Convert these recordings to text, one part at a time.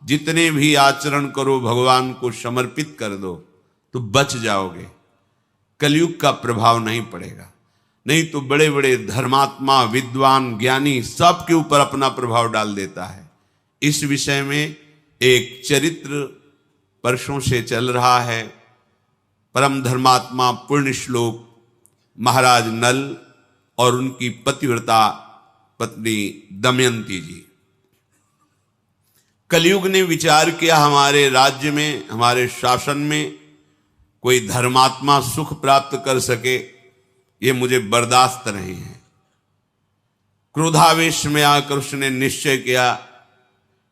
जितने भी आचरण करो भगवान को समर्पित कर दो तो बच जाओगे, कलयुग का प्रभाव नहीं पड़ेगा। नहीं तो बड़े बड़े धर्मात्मा, विद्वान, ज्ञानी सबके ऊपर अपना प्रभाव डाल देता है। इस विषय में एक चरित्र वर्षों से चल रहा है। परम धर्मात्मा पुण्य श्लोक महाराज नल और उनकी पतिव्रता पत्नी दमयंती जी। कलयुग ने विचार किया हमारे राज्य में, हमारे शासन में कोई धर्मात्मा सुख प्राप्त कर सके, ये मुझे बर्दाश्त नहीं है। क्रोधावेश में आकर उसने निश्चय किया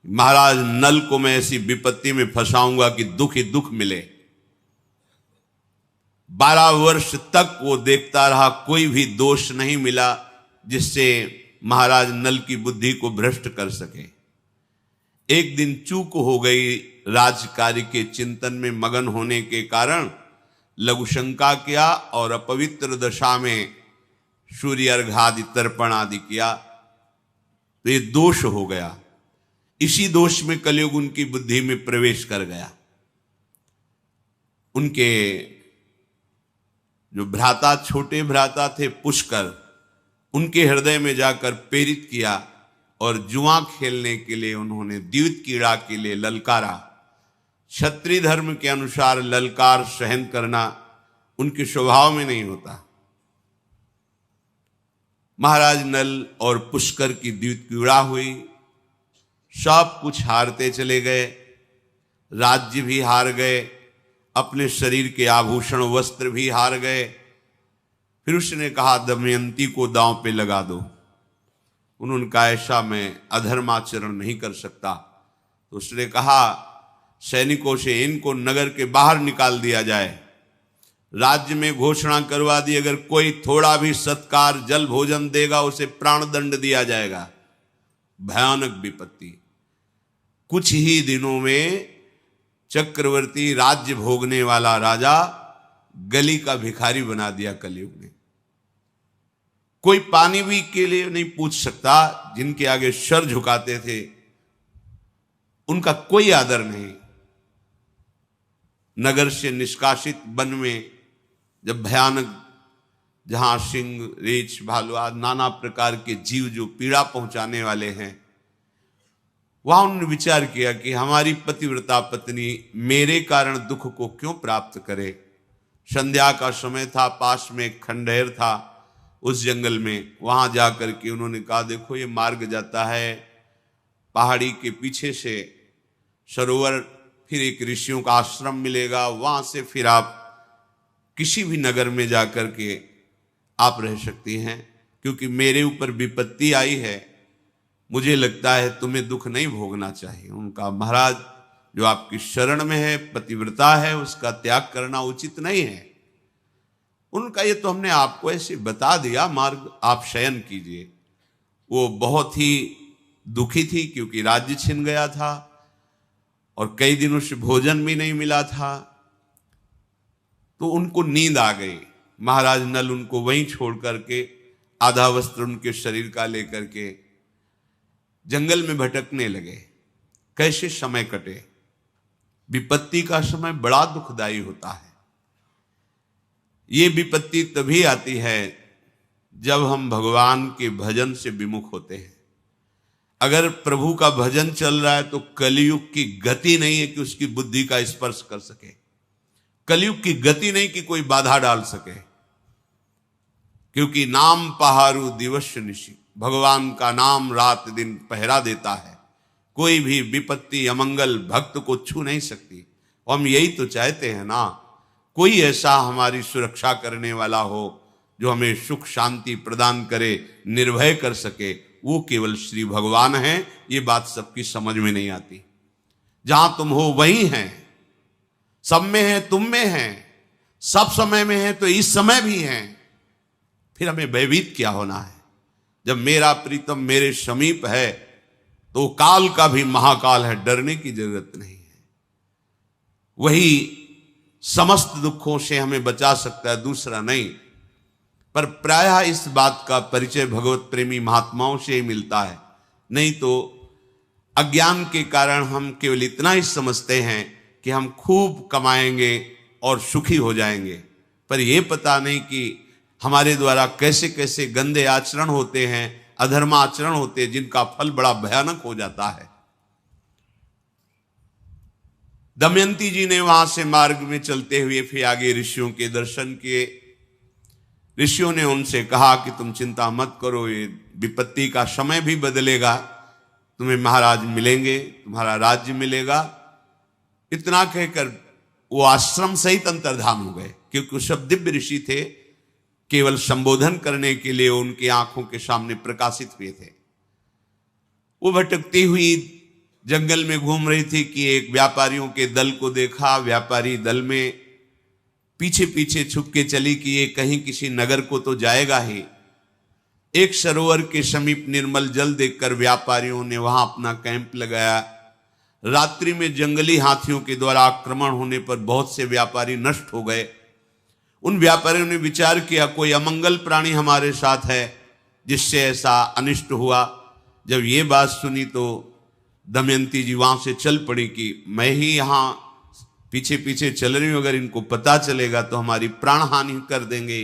महाराज नल को मैं ऐसी विपत्ति में फंसाऊंगा कि दुख ही दुख मिले। 12 वर्ष तक वो देखता रहा, कोई भी दोष नहीं मिला जिससे महाराज नल की बुद्धि को भ्रष्ट कर सके। एक दिन चूक हो गई, राजकार्य के चिंतन में मगन होने के कारण लघु शंका किया और अपवित्र दशा में सूर्य अर्घादि तर्पण आदि किया, तो ये दोष हो गया। इसी दोष में कलयुग उनकी बुद्धि में प्रवेश कर गया। उनके जो भ्राता, छोटे भ्राता थे पुष्कर, उनके हृदय में जाकर प्रेरित किया और जुआ खेलने के लिए उन्होंने द्यूत क्रीड़ा के लिए ललकारा। क्षत्रिय धर्म के अनुसार ललकार सहन करना उनके स्वभाव में नहीं होता। महाराज नल और पुष्कर की द्यूत क्रीड़ा हुई, सब कुछ हारते चले गए, राज्य भी हार गए, अपने शरीर के आभूषण वस्त्र भी हार गए। फिर उसने कहा दमयंती को दांव पे लगा दो। उन्होंने कहा ऐसा मैं अधर्माचरण नहीं कर सकता। तो उसने कहा सैनिकों से इनको नगर के बाहर निकाल दिया जाए, राज्य में घोषणा करवा दी अगर कोई थोड़ा भी सत्कार जल भोजन देगा उसे प्राण दंड दिया जाएगा। भयानक विपत्ति। कुछ ही दिनों में चक्रवर्ती, राज्य भोगने वाला राजा गली का भिखारी बना दिया कलयुग ने। कोई पानी भी के लिए नहीं पूछ सकता, जिनके आगे सर झुकाते थे उनका कोई आदर नहीं। नगर से निष्कासित वन में जब भयानक, जहां सिंह, रीछ, भालू आदि नाना प्रकार के जीव जो पीड़ा पहुंचाने वाले हैं, वहां उन्होंने विचार किया कि हमारी पतिव्रता पत्नी मेरे कारण दुख को क्यों प्राप्त करे। संध्या का समय था, पास में एक खंडहर था उस जंगल में, वहां जाकर के उन्होंने कहा देखो ये मार्ग जाता है पहाड़ी के पीछे से सरोवर, फिर एक ऋषियों का आश्रम मिलेगा, वहां से फिर आप किसी भी नगर में जाकर के आप रह सकती हैं, क्योंकि मेरे ऊपर विपत्ति आई है, मुझे लगता है तुम्हें दुख नहीं भोगना चाहिए। उनका महाराज जो आपकी शरण में है, पतिव्रता है, उसका त्याग करना उचित नहीं है। उनका ये तो हमने आपको ऐसे बता दिया मार्ग, आप शयन कीजिए। वो बहुत ही दुखी थी क्योंकि राज्य छिन गया था और कई दिनों से भोजन भी नहीं मिला था, तो उनको नींद आ गई। महाराज नल उनको वहीं छोड़ करके आधा वस्त्र उनके शरीर का लेकर के जंगल में भटकने लगे। कैसे समय कटे। विपत्ति का समय बड़ा दुखदाई होता है। ये विपत्ति तभी आती है जब हम भगवान के भजन से विमुख होते हैं। अगर प्रभु का भजन चल रहा है तो कलयुग की गति नहीं है कि उसकी बुद्धि का स्पर्श कर सके। कलयुग की गति नहीं कि कोई बाधा डाल सके, क्योंकि नाम पहारू दिवस निशि, भगवान का नाम रात दिन पहरा देता है। कोई भी विपत्ति अमंगल भक्त को छू नहीं सकती। हम यही तो चाहते हैं ना, कोई ऐसा हमारी सुरक्षा करने वाला हो जो हमें सुख शांति प्रदान करे, निर्भय कर सके। वो केवल श्री भगवान हैं। ये बात सबकी समझ में नहीं आती। जहां तुम हो वहीं हैं, सब में है, तुम में है, सब समय में है तो इस समय भी है। फिर हमें भयभीत क्या होना है। जब मेरा प्रीतम मेरे समीप है तो काल का भी महाकाल है, डरने की जरूरत नहीं है। वही समस्त दुखों से हमें बचा सकता है, दूसरा नहीं। पर प्रायः इस बात का परिचय भगवत प्रेमी महात्माओं से ही मिलता है। नहीं तो अज्ञान के कारण हम केवल इतना ही समझते हैं कि हम खूब कमाएंगे और सुखी हो जाएंगे, पर यह पता नहीं कि हमारे द्वारा कैसे कैसे गंदे आचरण होते हैं, अधर्म आचरण होते हैं, जिनका फल बड़ा भयानक हो जाता है। दमयंती जी ने वहां से मार्ग में चलते हुए फिर आगे ऋषियों के दर्शन किए। ऋषियों ने उनसे कहा कि तुम चिंता मत करो, ये विपत्ति का समय भी बदलेगा, तुम्हें महाराज मिलेंगे, तुम्हारा राज्य मिलेगा। इतना कहकर वो आश्रम सहित अंतर्धान हो गए, क्योंकि वो सब दिव्य ऋषि थे, केवल संबोधन करने के लिए उनकी आंखों के सामने प्रकाशित हुए थे। वो भटकती हुई जंगल में घूम रही थी कि एक व्यापारियों के दल को देखा। व्यापारी दल में पीछे पीछे छुप के चली कि ये कहीं किसी नगर को तो जाएगा ही। एक सरोवर के समीप निर्मल जल देखकर व्यापारियों ने वहां अपना कैंप लगाया। रात्रि में जंगली हाथियों के द्वारा आक्रमण होने पर बहुत से व्यापारी नष्ट हो गए। उन व्यापारियों ने विचार किया कोई अमंगल प्राणी हमारे साथ है जिससे ऐसा अनिष्ट हुआ। जब ये बात सुनी तो दमयंती जी वहां से चल पड़ी कि मैं ही यहां पीछे पीछे चल रही हूं, अगर इनको पता चलेगा तो हमारी प्राण हानि कर देंगे।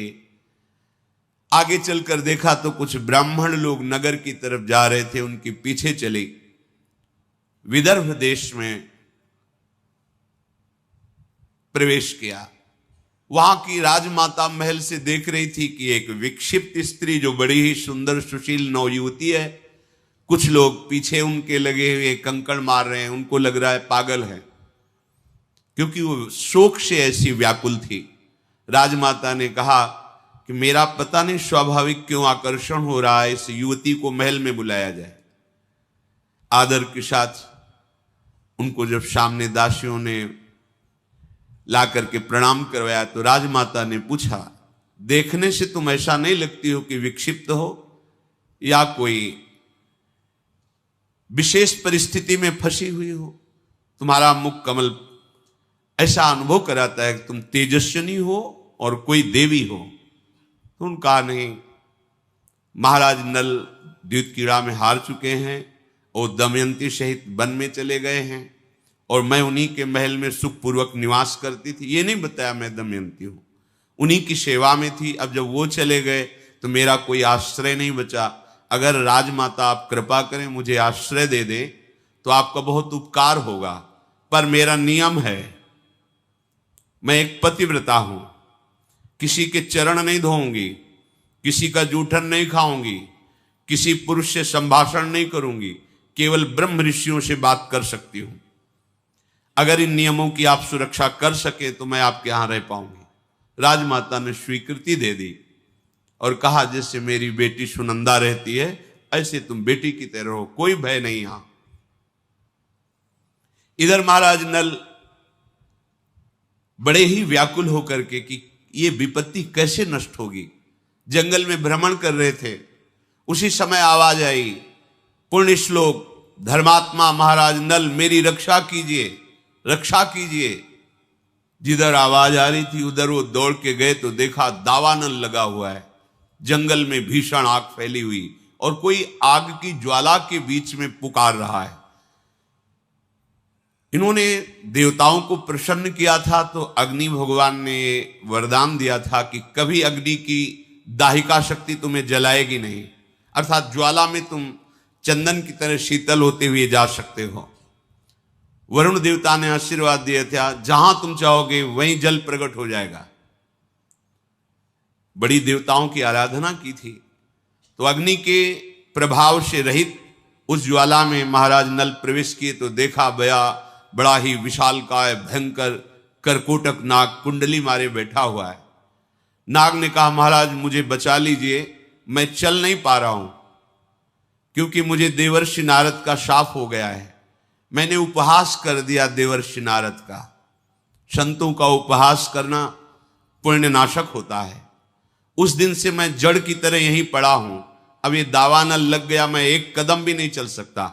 आगे चलकर देखा तो कुछ ब्राह्मण लोग नगर की तरफ जा रहे थे, उनके पीछे चली। विदर्भ देश में प्रवेश किया। वहां की राजमाता महल से देख रही थी कि एक विक्षिप्त स्त्री जो बड़ी ही सुंदर सुशील नवयुवती है, कुछ लोग पीछे उनके लगे हुए कंकड़ मार रहे हैं, उनको लग रहा है पागल है, क्योंकि वो शोक से ऐसी व्याकुल थी। राजमाता ने कहा कि मेरा पता नहीं स्वाभाविक क्यों आकर्षण हो रहा है, इस युवती को महल में बुलाया जाए। आदर के साथ उनको जब सामने दासियों ने ला करके प्रणाम करवाया तो राजमाता ने पूछा, देखने से तुम ऐसा नहीं लगती हो कि विक्षिप्त हो या कोई विशेष परिस्थिति में फंसी हुई हो? तुम्हारा मुख कमल ऐसा अनुभव कराता है कि तुम तेजस्विनी हो और कोई देवी हो। तो उनका नहीं, महाराज नल द्यूत क्रीड़ा में हार चुके हैं और दमयंती सहित वन में चले गए हैं और मैं उन्हीं के महल में सुखपूर्वक निवास करती थी। ये नहीं बताया मैं दमयंती हूं, उन्हीं की सेवा में थी। अब जब वो चले गए तो मेरा कोई आश्रय नहीं बचा। अगर राजमाता आप कृपा करें मुझे आश्रय दे दे तो आपका बहुत उपकार होगा, पर मेरा नियम है, मैं एक पतिव्रता हूं, किसी के चरण नहीं धोऊंगी, किसी का जूठन नहीं खाऊंगी, किसी पुरुष से संभाषण नहीं करूंगी, केवल ब्रह्म ऋषियों से बात कर सकती हूं। अगर इन नियमों की आप सुरक्षा कर सके तो मैं आपके यहां रह पाऊंगी। राजमाता ने स्वीकृति दे दी और कहा जैसे मेरी बेटी सुनंदा रहती है ऐसे तुम बेटी की तरह हो, कोई भय नहीं यहां। इधर महाराज नल बड़े ही व्याकुल होकर के कि ये विपत्ति कैसे नष्ट होगी, जंगल में भ्रमण कर रहे थे। उसी समय आवाज आई, पुण्य श्लोक धर्मात्मा महाराज नल मेरी रक्षा कीजिए, रक्षा कीजिए। जिधर आवाज आ रही थी उधर वो दौड़ के गए तो देखा दावानल लगा हुआ है, जंगल में भीषण आग फैली हुई और कोई आग की ज्वाला के बीच में पुकार रहा है। इन्होंने देवताओं को प्रसन्न किया था तो अग्नि भगवान ने वरदान दिया था कि कभी अग्नि की दाहिका शक्ति तुम्हें जलाएगी नहीं, अर्थात ज्वाला में तुम चंदन की तरह शीतल होते हुए जा सकते हो। वरुण देवता ने आशीर्वाद दिया था जहां तुम चाहोगे वहीं जल प्रकट हो जाएगा। बड़ी देवताओं की आराधना की थी तो अग्नि के प्रभाव से रहित उस ज्वाला में महाराज नल प्रवेश किए तो देखा बड़ा ही विशालकाय भयंकर करकोटक नाग कुंडली मारे बैठा हुआ है। नाग ने कहा महाराज मुझे बचा लीजिए, मैं चल नहीं पा रहा हूं क्योंकि मुझे देवर्षि नारद का शाप हो गया है। मैंने उपहास कर दिया देवर्षि नारद का। संतों का उपहास करना पुण्यनाशक होता है। उस दिन से मैं जड़ की तरह यहीं पड़ा हूं। अब ये दावानल लग गया, मैं एक कदम भी नहीं चल सकता।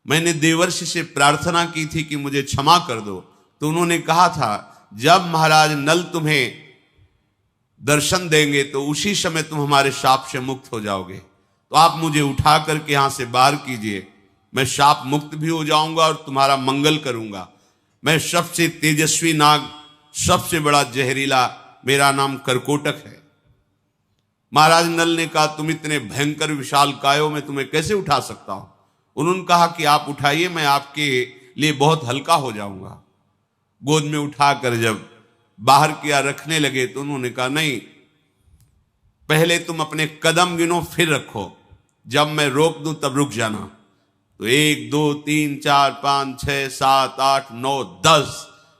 मैंने देवर्षि से प्रार्थना की थी कि मुझे क्षमा कर दो, तो उन्होंने कहा था जब महाराज नल तुम्हें दर्शन देंगे तो उसी समय तुम हमारे शाप से मुक्त हो जाओगे, तो आप मुझे उठा करके यहां से बाहर कीजिए, मैं शाप मुक्त भी हो जाऊंगा और तुम्हारा मंगल करूंगा। मैं सबसे तेजस्वी नाग, सबसे बड़ा जहरीला, मेरा नाम करकोटक है। महाराज नल ने कहा, तुम इतने भयंकर विशाल कायो में तुम्हें कैसे उठा सकता हूं? उन्होंने कहा कि आप उठाइए, मैं आपके लिए बहुत हल्का हो जाऊंगा। गोद में उठाकर जब बाहर किया रखने लगे तो उन्होंने कहा, नहीं, पहले तुम अपने कदम गिनो फिर रखो, जब मैं रोक दूं तब रुक जाना। तो 1 2 3 4 5 6 7 8 9 10,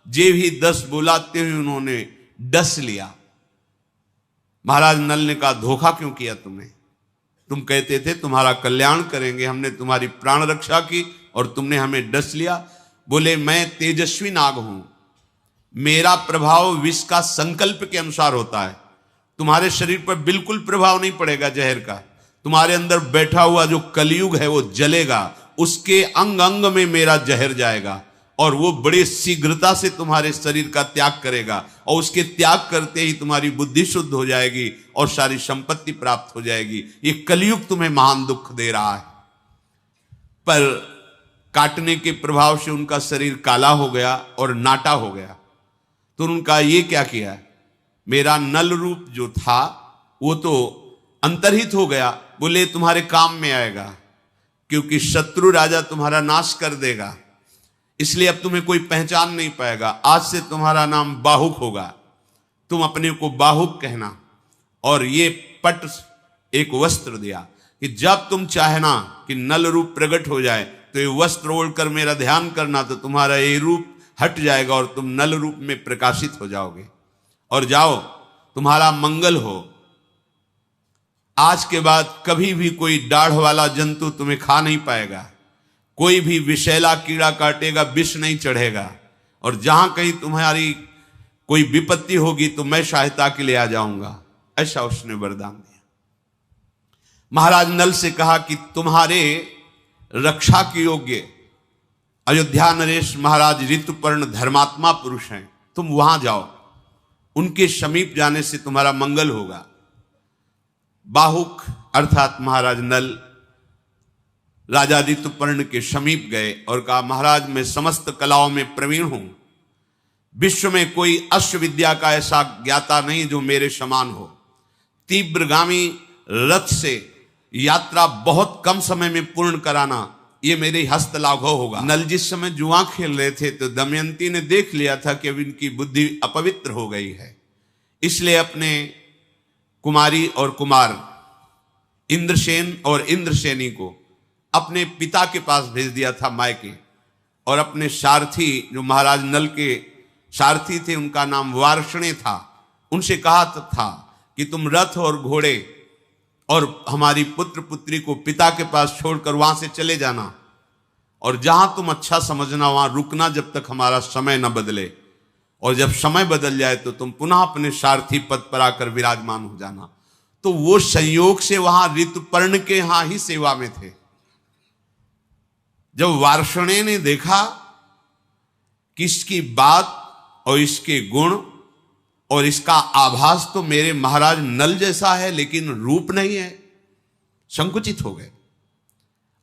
जे भी 10 बुलाते हुए उन्होंने डस लिया। महाराज नल ने कहा, धोखा क्यों किया तुमने? तुम कहते थे तुम्हारा कल्याण करेंगे, हमने तुम्हारी प्राण रक्षा की और तुमने हमें डस लिया। बोले, मैं तेजस्वी नाग हूं, मेरा प्रभाव विष का संकल्प के अनुसार होता है। तुम्हारे शरीर पर बिल्कुल प्रभाव नहीं पड़ेगा जहर का। तुम्हारे अंदर बैठा हुआ जो कलयुग है वो जलेगा, उसके अंग अंग में मेरा जहर जाएगा और वो बड़ी शीघ्रता से तुम्हारे शरीर का त्याग करेगा और उसके त्याग करते ही तुम्हारी बुद्धि शुद्ध हो जाएगी और सारी संपत्ति प्राप्त हो जाएगी। ये कलयुग तुम्हें महान दुख दे रहा है। पर काटने के प्रभाव से उनका शरीर काला हो गया और नाटा हो गया। तो उनका ये क्या किया, मेरा नल रूप जो था वो तो अंतर्हित हो गया। बोले, तुम्हारे काम में आएगा, क्योंकि शत्रु राजा तुम्हारा नाश कर देगा, इसलिए अब तुम्हें कोई पहचान नहीं पाएगा। आज से तुम्हारा नाम बाहुक होगा, तुम अपने को बाहुक कहना। और ये पट एक वस्त्र दिया कि जब तुम चाहना कि नल रूप प्रकट हो जाए तो ये वस्त्र ओढ़कर मेरा ध्यान करना, तो तुम्हारा ये रूप हट जाएगा और तुम नल रूप में प्रकाशित हो जाओगे। और जाओ, तुम्हारा मंगल हो। आज के बाद कभी भी कोई दाढ़ वाला जंतु तुम्हें खा नहीं पाएगा, कोई भी विषैला कीड़ा काटेगा, विष नहीं चढ़ेगा, और जहां कहीं तुम्हारी कोई विपत्ति होगी तो मैं सहायता के लिए आ जाऊंगा। ऐसा उसने वरदान दिया। महाराज नल से कहा कि तुम्हारे रक्षा के योग्य अयोध्या नरेश महाराज ऋतुपर्ण धर्मात्मा पुरुष हैं, तुम वहां जाओ, उनके समीप जाने से तुम्हारा मंगल होगा। बाहुक अर्थात महाराज नल राजा ऋतुपर्ण के समीप गए और कहा, महाराज मैं समस्त कलाओं में प्रवीण हूं, विश्व में कोई अश्व विद्या का ऐसा ज्ञाता नहीं जो मेरे समान हो। तीव्रगामी रथ से यात्रा बहुत कम समय में पूर्ण कराना ये मेरे हस्त लाघव होगा। नल जिस समय जुआ खेल रहे थे तो दमयंती ने देख लिया था कि अब इनकी बुद्धि अपवित्र हो गई है, इसलिए अपने कुमारी और कुमार इंद्रसेन और इंद्रसेनी को अपने पिता के पास भेज दिया था मायके, और अपने सारथी जो महाराज नल के सारथी थे उनका नाम वार्ष्णे था, उनसे कहा था कि तुम रथ और घोड़े और हमारी पुत्र पुत्री को पिता के पास छोड़कर वहां से चले जाना, और जहां तुम अच्छा समझना वहां रुकना जब तक हमारा समय न बदले, और जब समय बदल जाए तो तुम पुनः अपने सारथी पद पर आकर विराजमान हो जाना। तो वो संयोग से वहां ऋतुपर्ण के यहां ही सेवा में थे। जब वार्ष्णे ने देखा कि इसकी बात और इसके गुण और इसका आभास तो मेरे महाराज नल जैसा है लेकिन रूप नहीं है, संकुचित हो गए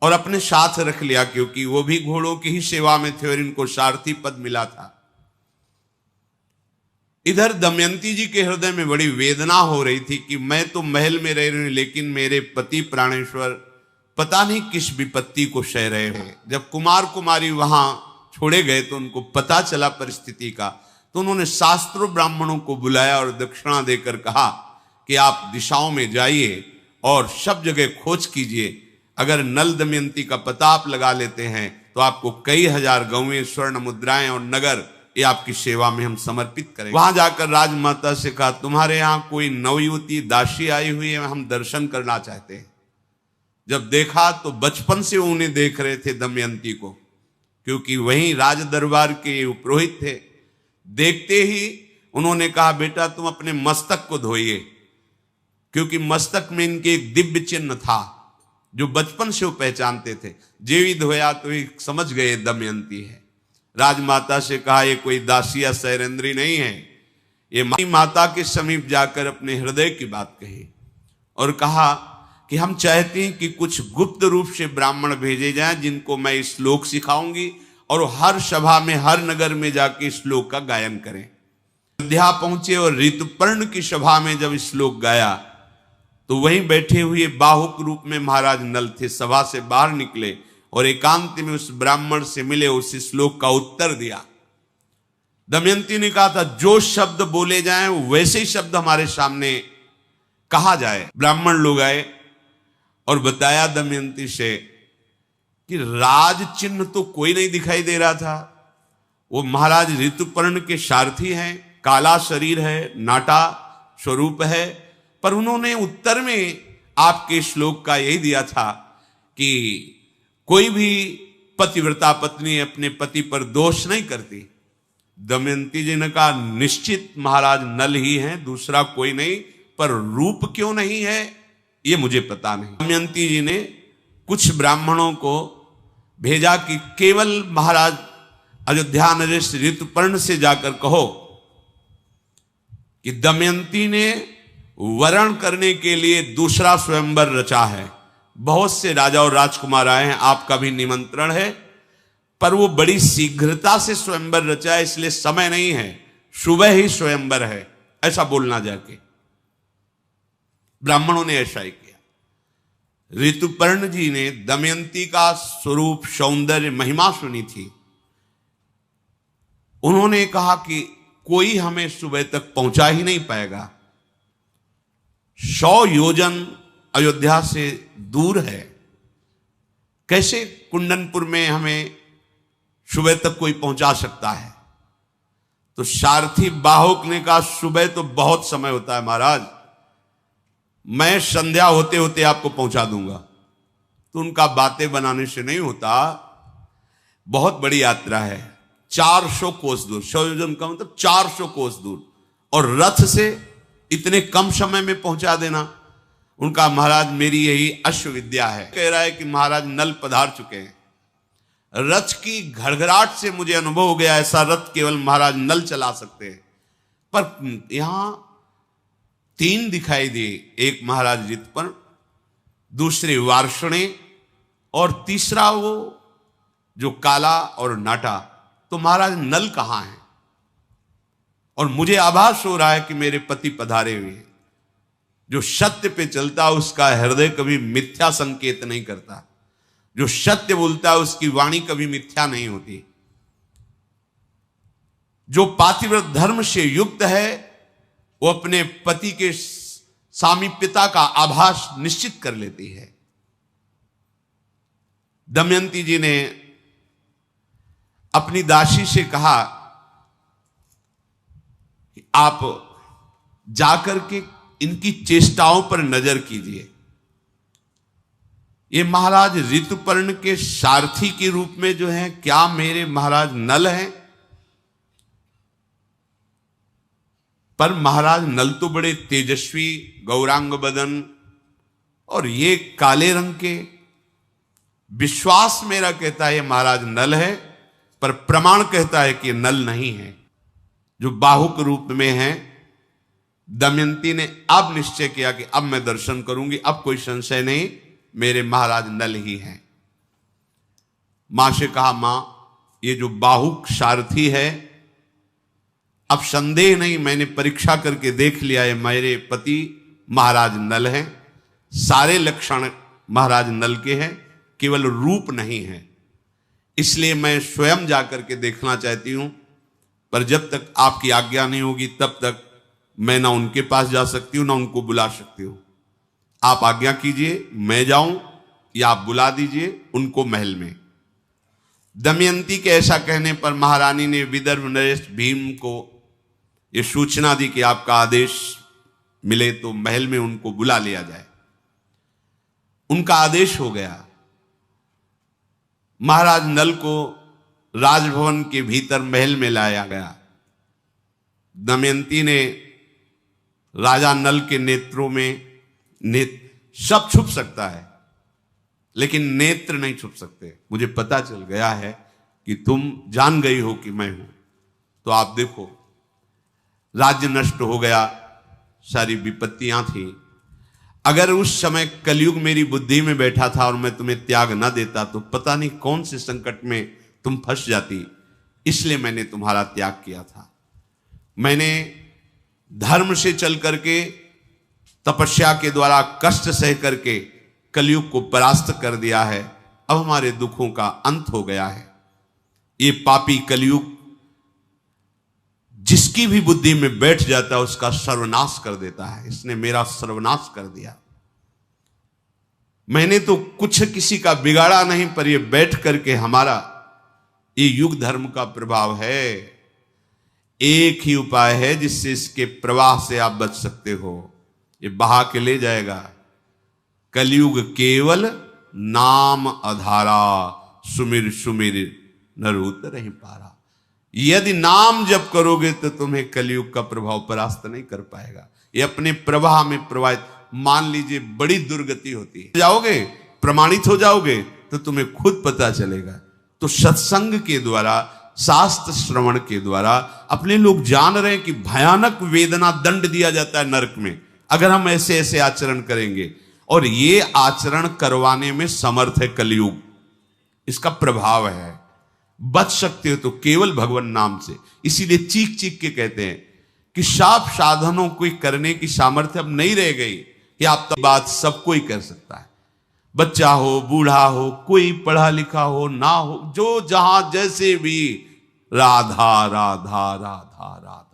और अपने साथ रख लिया, क्योंकि वो भी घोड़ों की ही सेवा में थे और इनको सारथी पद मिला था। इधर दमयंती जी के हृदय में बड़ी वेदना हो रही थी कि मैं तो महल में रह रही हूं लेकिन मेरे पति प्राणेश्वर पता नहीं किस विपत्ति को सह रहे हैं। जब कुमार कुमारी वहां छोड़े गए तो उनको पता चला परिस्थिति का, तो उन्होंने शास्त्रों ब्राह्मणों को बुलाया और दक्षिणा देकर कहा कि आप दिशाओं में जाइए और सब जगह खोज कीजिए, अगर नल दमयंती का पता आप लगा लेते हैं तो आपको कई हजार गौएं, स्वर्ण मुद्राएं और नगर ये आपकी सेवा में हम समर्पित करेंगे। वहां जाकर राजमाता से कहा, तुम्हारे यहां कोई नवयुवती दासी आई हुई है, हम दर्शन करना चाहते हैं। जब देखा तो बचपन से उन्हें देख रहे थे दमयंती को, क्योंकि वहीं राज दरबार के पुरोहित थे। देखते ही उन्होंने कहा, बेटा तुम अपने मस्तक को धोइए, क्योंकि मस्तक में इनके एक दिव्य चिन्ह था जो बचपन से वो पहचानते थे। जेवी धोया तो ये समझ गए दमयंती है। राजमाता से कहा, ये कोई दासी या सैरेंद्री नहीं है, ये माता के समीप जाकर अपने हृदय की बात कही और कहा कि हम चाहते हैं कि कुछ गुप्त रूप से ब्राह्मण भेजे जाएं जिनको मैं श्लोक सिखाऊंगी और हर सभा में, हर नगर में जाके श्लोक का गायन करें। अयोध्या पहुंचे और ऋतुपर्ण की सभा में जब श्लोक गाया तो वहीं बैठे हुए बाहुक रूप में महाराज नल थे, सभा से बाहर निकले और एकांत में उस ब्राह्मण से मिले, उस श्लोक का उत्तर दिया। दमयंती ने कहा था जो शब्द बोले जाएं वैसे ही शब्द हमारे सामने कहा जाए। ब्राह्मण लोग आए और बताया दमयंती से कि राज चिन्ह तो कोई नहीं दिखाई दे रहा था, वो महाराज ऋतुपर्ण के सारथी हैं, काला शरीर है, नाटा स्वरूप है, पर उन्होंने उत्तर में आपके श्लोक का यही दिया था कि कोई भी पतिव्रता पत्नी अपने पति पर दोष नहीं करती। दमयंती जी ने कहा निश्चित महाराज नल ही हैं, दूसरा कोई नहीं, पर रूप क्यों नहीं है ये मुझे पता नहीं। दमयंती जी ने कुछ ब्राह्मणों को भेजा कि केवल महाराज अयोध्या नरेश ऋतुपर्ण से जाकर कहो कि दमयंती ने वरण करने के लिए दूसरा स्वयंवर रचा है, बहुत से राजा और राजकुमार आए हैं, आपका भी निमंत्रण है, पर वो बड़ी शीघ्रता से स्वयंवर रचा है, इसलिए समय नहीं है, सुबह ही स्वयंवर है, ऐसा बोलना जाके। ब्राह्मणों ने ऐसा ही किया। ऋतुपर्ण जी ने दमयंती का स्वरूप, सौंदर्य, महिमा सुनी थी। उन्होंने कहा कि कोई हमें सुबह तक पहुंचा ही नहीं पाएगा, 100 योजन अयोध्या से दूर है, कैसे कुंडनपुर में हमें सुबह तक कोई पहुंचा सकता है। तो सारथी बाहुक ने कहा सुबह तो बहुत समय होता है महाराज, मैं संध्या होते होते आपको पहुंचा दूंगा। तो उनका बातें बनाने से नहीं होता, बहुत बड़ी यात्रा है, 400 कोस दूर, 100 योजन का मतलब 400 कोस दूर, और रथ से इतने कम समय में पहुंचा देना। उनका महाराज मेरी यही अश्वविद्या है। कह रहा है कि महाराज नल पधार चुके हैं, रथ की घड़घड़ाहट से मुझे अनुभव हो गया ऐसा रथ केवल महाराज नल चला सकते हैं। पर यहां 3 दिखाई दिए, एक महाराज ऋतुपर्ण, दूसरे वार्ष्णे और तीसरा वो जो काला और नाटा। तो महाराज नल कहां हैं? और मुझे आभास हो रहा है कि मेरे पति पधारे हुए हैं। जो सत्य पे चलता है उसका हृदय कभी मिथ्या संकेत नहीं करता, जो सत्य बोलता है उसकी वाणी कभी मिथ्या नहीं होती। जो पातिव्रत धर्म से युक्त है वो अपने पति के सामीप्यता का आभास निश्चित कर लेती है। दमयंती जी ने अपनी दासी से कहा कि आप जाकर के इनकी चेष्टाओं पर नजर कीजिए। ये महाराज ऋतुपर्ण के सारथी के रूप में जो है, क्या मेरे महाराज नल हैं? पर महाराज नल तो बड़े तेजस्वी, गौरांग बदन, और ये काले रंग के। विश्वास मेरा कहता है ये महाराज नल है, पर प्रमाण कहता है कि ये नल नहीं है, जो बाहुक रूप में है। दमयंती ने अब निश्चय किया कि अब मैं दर्शन करूंगी, अब कोई संशय नहीं, मेरे महाराज नल ही हैं। मां से कहा मां, ये जो बाहुक सारथी है, अब संदेह नहीं, मैंने परीक्षा करके देख लिया है, मेरे पति महाराज नल हैं, सारे लक्षण महाराज नल के हैं, केवल रूप नहीं है। इसलिए मैं स्वयं जाकर के देखना चाहती हूं, पर जब तक आपकी आज्ञा नहीं होगी तब तक मैं ना उनके पास जा सकती हूं ना उनको बुला सकती हूं। आप आज्ञा कीजिए, मैं जाऊं या आप बुला दीजिए उनको महल में। दमयंती के ऐसा कहने पर महारानी ने विदर्भ नरेश भीम को यह सूचना दी कि आपका आदेश मिले तो महल में उनको बुला लिया जाए। उनका आदेश हो गया। महाराज नल को राजभवन के भीतर महल में लाया गया। दमयंती ने राजा नल के नेत्रों में, सब छुप सकता है लेकिन नेत्र नहीं छुप सकते। मुझे पता चल गया है कि तुम जान गई हो कि मैं हूं, तो आप देखो राज्य नष्ट हो गया, सारी विपत्तियां थी। अगर उस समय कलयुग मेरी बुद्धि में बैठा था और मैं तुम्हें त्याग न देता तो पता नहीं कौन से संकट में तुम फंस जाती, इसलिए मैंने तुम्हारा त्याग किया था। मैंने धर्म से चल करके, तपस्या के द्वारा कष्ट सह करके कलयुग को परास्त कर दिया है। अब हमारे दुखों का अंत हो गया है। ये पापी कलयुग जिसकी भी बुद्धि में बैठ जाता है उसका सर्वनाश कर देता है। इसने मेरा सर्वनाश कर दिया। मैंने तो कुछ किसी का बिगाड़ा नहीं, पर ये बैठ करके हमारा ये युग धर्म का प्रभाव है। एक ही उपाय है जिससे इसके प्रवाह से आप बच सकते हो, ये बहा के ले जाएगा। कलयुग केवल नाम आधारा, सुमिर सुमिर नरूत रही पारा। यदि नाम जप करोगे तो तुम्हें कलयुग का प्रभाव परास्त नहीं कर पाएगा। ये अपने प्रवाह में प्रवाहित, मान लीजिए बड़ी दुर्गति होती है, जाओगे प्रमाणित हो जाओगे तो तुम्हें खुद पता चलेगा। तो सत्संग के द्वारा, शास्त्र श्रवण के द्वारा अपने लोग जान रहे हैं कि भयानक वेदना दंड दिया जाता है नरक में अगर हम ऐसे ऐसे आचरण करेंगे, और ये आचरण करवाने में समर्थ है कलयुग। इसका प्रभाव है। बच सकते हो तो केवल भगवान नाम से। इसीलिए चीख चीख के कहते हैं कि शाप साधनों को करने की सामर्थ्य अब नहीं रह गई कि आप तो बात सब कोई कर सकता है। बच्चा हो, बूढ़ा हो, कोई पढ़ा लिखा हो ना हो, जो जहां जैसे भी राधा राधा राधा राधा।